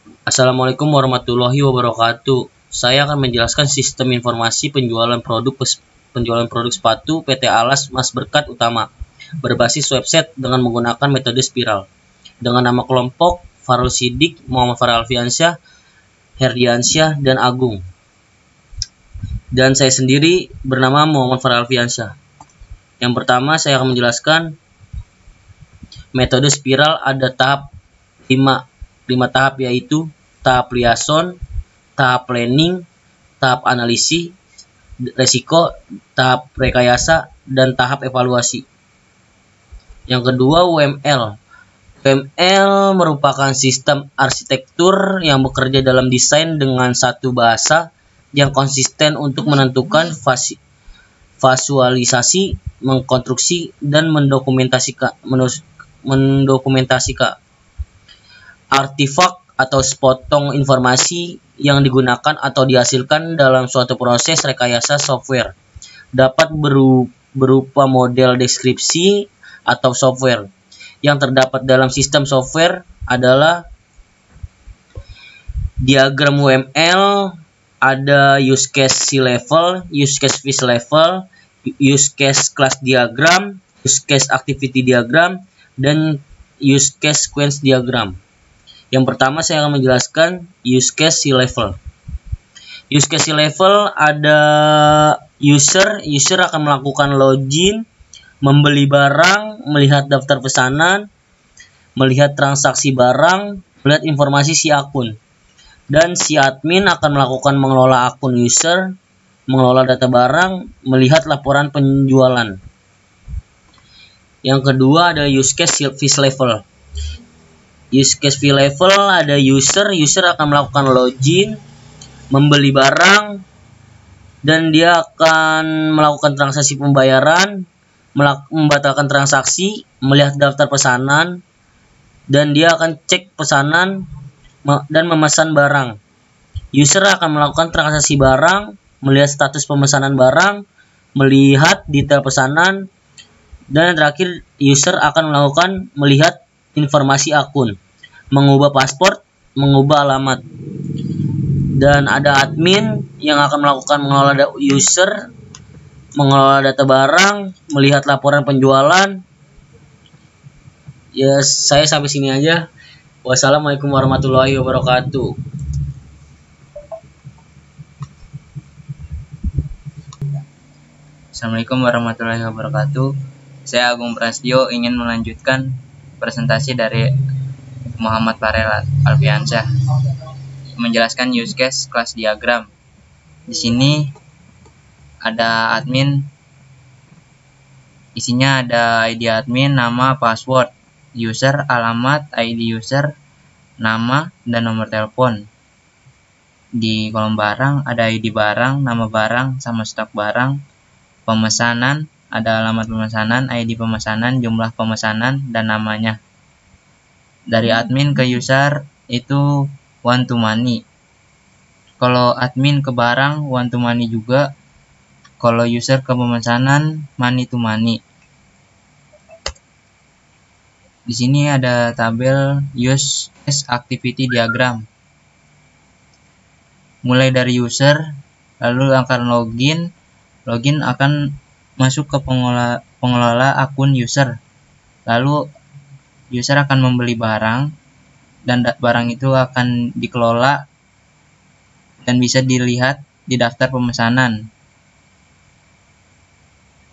Assalamualaikum warahmatullahi wabarakatuh. Saya akan menjelaskan sistem informasi penjualan produk sepatu PT Alas Mas Berkat Utama berbasis website dengan menggunakan metode spiral. Dengan nama kelompok Farul Sidik, Muhammad Farah Alfiansyah, Herdiansyah, dan Agung. Dan saya sendiri bernama Muhammad Farah Alfiansyah. Yang pertama saya akan menjelaskan metode spiral ada lima tahap, yaitu tahap liaison, tahap planning, tahap analisis resiko, tahap rekayasa, dan tahap evaluasi. Yang kedua, UML. UML merupakan sistem arsitektur yang bekerja dalam desain dengan satu bahasa yang konsisten untuk menentukan visualisasi, mengkonstruksi, dan mendokumentasikan artefak atau sepotong informasi yang digunakan atau dihasilkan dalam suatu proses rekayasa software. Dapat berupa model deskripsi atau software. Yang terdapat dalam sistem software adalah diagram UML, ada use case C-level, use case fish level, use case class diagram, use case activity diagram, dan use case sequence diagram. Yang pertama saya akan menjelaskan use case C-level. Use case C-level ada user akan melakukan login, membeli barang, melihat daftar pesanan, melihat transaksi barang, melihat informasi si akun. Dan si admin akan melakukan mengelola akun user, mengelola data barang, melihat laporan penjualan. Yang kedua ada use case fish level. Use case fish level ada user akan melakukan login, membeli barang, dan dia akan melakukan transaksi pembayaran, membatalkan transaksi, melihat daftar pesanan, dan dia akan cek pesanan dan memesan barang. User akan melakukan transaksi barang, melihat status pemesanan barang, melihat detail pesanan, dan terakhir user akan melihat informasi akun, mengubah paspor, mengubah alamat. Dan ada admin yang akan mengelola user, mengelola data barang, melihat laporan penjualan. Ya, saya sampai sini aja. Wassalamualaikum warahmatullahi wabarakatuh. Assalamualaikum warahmatullahi wabarakatuh. Saya Agung Prasetyo ingin melanjutkan presentasi dari Muhammad Farel Alfiansyah menjelaskan use case class diagram. Di sini ada admin, isinya ada ID admin, nama, password, user, alamat, ID user, nama, dan nomor telepon. Di kolom barang ada ID barang, nama barang, sama stok barang. Pemesanan ada alamat pemesanan, ID pemesanan, jumlah pemesanan, dan namanya. Dari admin ke user itu one to many. Kalau admin ke barang one to many juga. Kalau user ke pemesanan money to money. Di sini ada tabel use case activity diagram. Mulai dari user, lalu akan login akan masuk ke pengelola akun user. Lalu user akan membeli barang dan barang itu akan dikelola dan bisa dilihat di daftar pemesanan.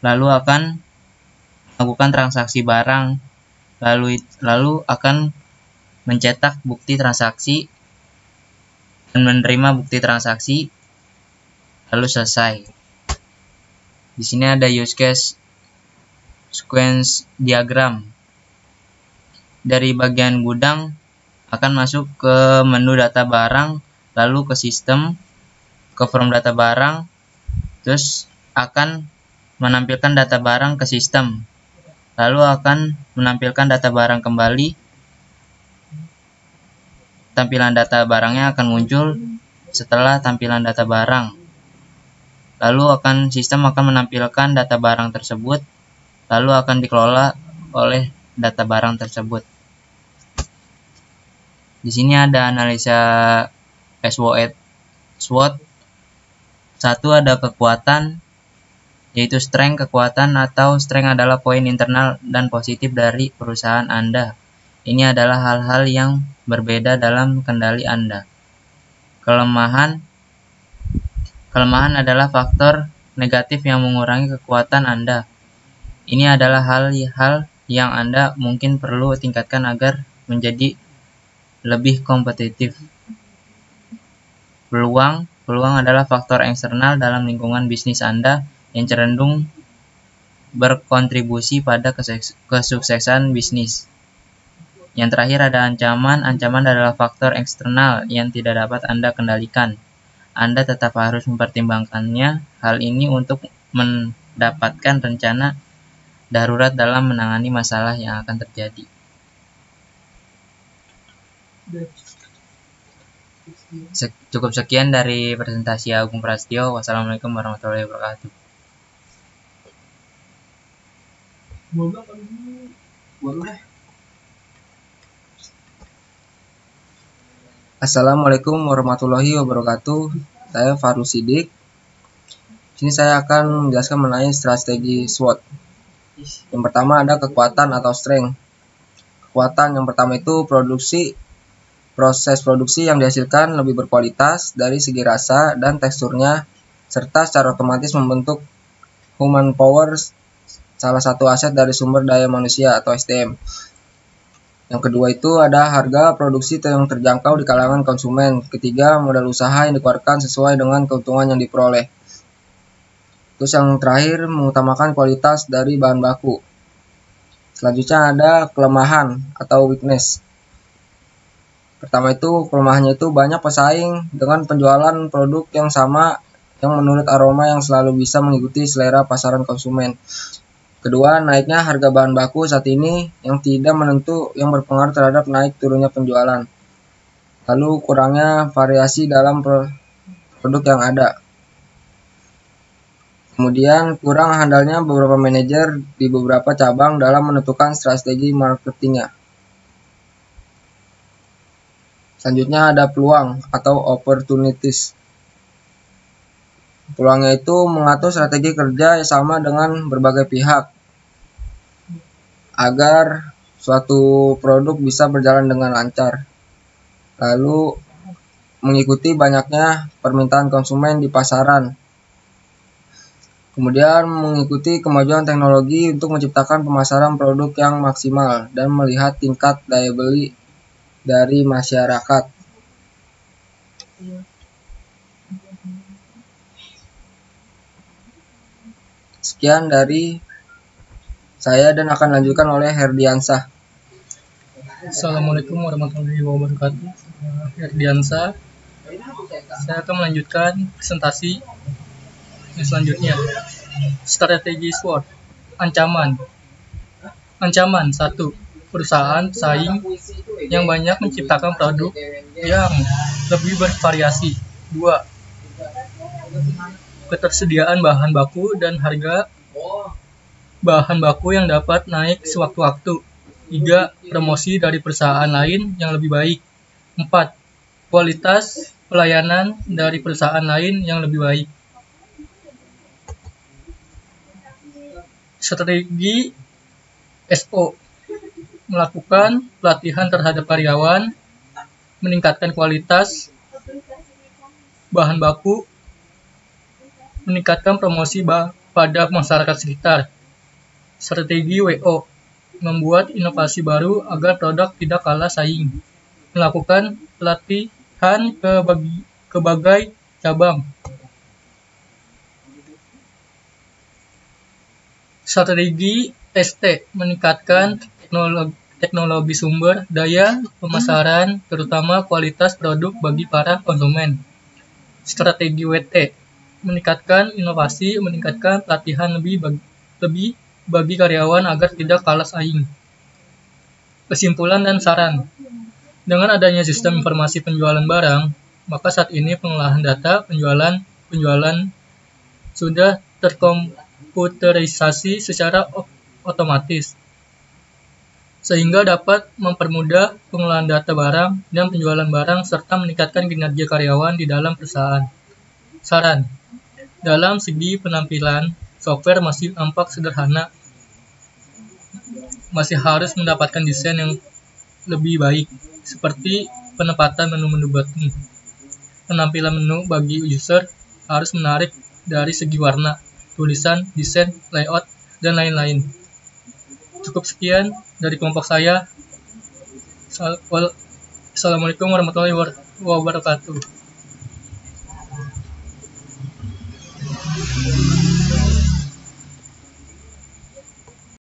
Lalu akan melakukan transaksi barang, lalu akan mencetak bukti transaksi dan menerima bukti transaksi, lalu selesai. Di sini ada use case sequence diagram. Dari bagian gudang akan masuk ke menu data barang, lalu ke sistem, ke form data barang, terus akan menampilkan data barang ke sistem, lalu akan menampilkan data barang kembali. Tampilan data barangnya akan muncul setelah tampilan data barang. Lalu sistem akan menampilkan data barang tersebut, lalu akan dikelola oleh data barang tersebut. Di sini ada analisa SWOT. Satu ada kekuatan, yaitu strength. Kekuatan atau strength adalah poin internal dan positif dari perusahaan Anda. Ini adalah hal-hal yang berbeda dalam kendali Anda. Kelemahan adalah faktor negatif yang mengurangi kekuatan Anda. Ini adalah hal-hal yang Anda mungkin perlu tingkatkan agar menjadi lebih kompetitif. Peluang adalah faktor eksternal dalam lingkungan bisnis Anda yang cenderung berkontribusi pada kesuksesan bisnis. Yang terakhir ada ancaman. Ancaman adalah faktor eksternal yang tidak dapat Anda kendalikan. Anda tetap harus mempertimbangkannya hal ini untuk mendapatkan rencana darurat dalam menangani masalah yang akan terjadi. Cukup sekian dari presentasi Agung Prastio. Wassalamualaikum warahmatullahi wabarakatuh. Assalamualaikum warahmatullahi wabarakatuh. Saya Farul Sidik. Sini saya akan menjelaskan mengenai strategi SWOT. Yang pertama ada kekuatan atau strength. Kekuatan yang pertama itu proses produksi yang dihasilkan lebih berkualitas dari segi rasa dan teksturnya, serta secara otomatis membentuk human power, salah satu aset dari sumber daya manusia atau SDM. Yang kedua itu ada harga produksi yang terjangkau di kalangan konsumen. Ketiga, modal usaha yang dikeluarkan sesuai dengan keuntungan yang diperoleh. Terus yang terakhir, mengutamakan kualitas dari bahan baku. Selanjutnya ada kelemahan atau weakness. Pertama itu, kelemahannya itu banyak pesaing dengan penjualan produk yang sama yang menurut aroma yang selalu bisa mengikuti selera pasaran konsumen. Kedua, naiknya harga bahan baku saat ini yang tidak menentu yang berpengaruh terhadap naik turunnya penjualan. Lalu kurangnya variasi dalam produk yang ada. Kemudian kurang handalnya beberapa manajer di beberapa cabang dalam menentukan strategi marketingnya. Selanjutnya ada peluang atau opportunities. Peluangnya itu mengatur strategi kerja sama dengan berbagai pihak agar suatu produk bisa berjalan dengan lancar. Lalu mengikuti banyaknya permintaan konsumen di pasaran. Kemudian mengikuti kemajuan teknologi untuk menciptakan pemasaran produk yang maksimal dan melihat tingkat daya beli dari masyarakat. Sekian dari saya dan akan lanjutkan oleh Herdiansah. Assalamualaikum warahmatullahi wabarakatuh. Herdiansah. Saya akan melanjutkan presentasi yang selanjutnya. Strategi SWOT. Ancaman. 1. Perusahaan saing yang banyak menciptakan produk yang lebih bervariasi. 2. Ketersediaan bahan baku dan harga bahan baku yang dapat naik sewaktu-waktu. 3. Promosi dari perusahaan lain yang lebih baik. 4. Kualitas pelayanan dari perusahaan lain yang lebih baik. Strategi SO. Melakukan pelatihan terhadap karyawan, meningkatkan kualitas bahan baku, meningkatkan promosi pada masyarakat sekitar. Strategi WO. Membuat inovasi baru agar produk tidak kalah saing. Melakukan pelatihan ke berbagai cabang. Strategi ST. Meningkatkan teknologi sumber daya pemasaran, terutama kualitas produk bagi para konsumen. Strategi WT. Meningkatkan inovasi, meningkatkan pelatihan lebih bagi karyawan agar tidak kalah saing. Kesimpulan dan saran. Dengan adanya sistem informasi penjualan barang, maka saat ini pengolahan data penjualan sudah terkomputerisasi secara otomatis. sehingga dapat mempermudah pengelolaan data barang dan penjualan barang serta meningkatkan kinerja karyawan di dalam perusahaan. Saran: dalam segi penampilan, software masih nampak sederhana, masih harus mendapatkan desain yang lebih baik, seperti penempatan menu-menu button. Penampilan menu bagi user harus menarik dari segi warna, tulisan, desain, layout, dan lain-lain. Cukup sekian dari kelompok saya. Assalamualaikum warahmatullahi wabarakatuh.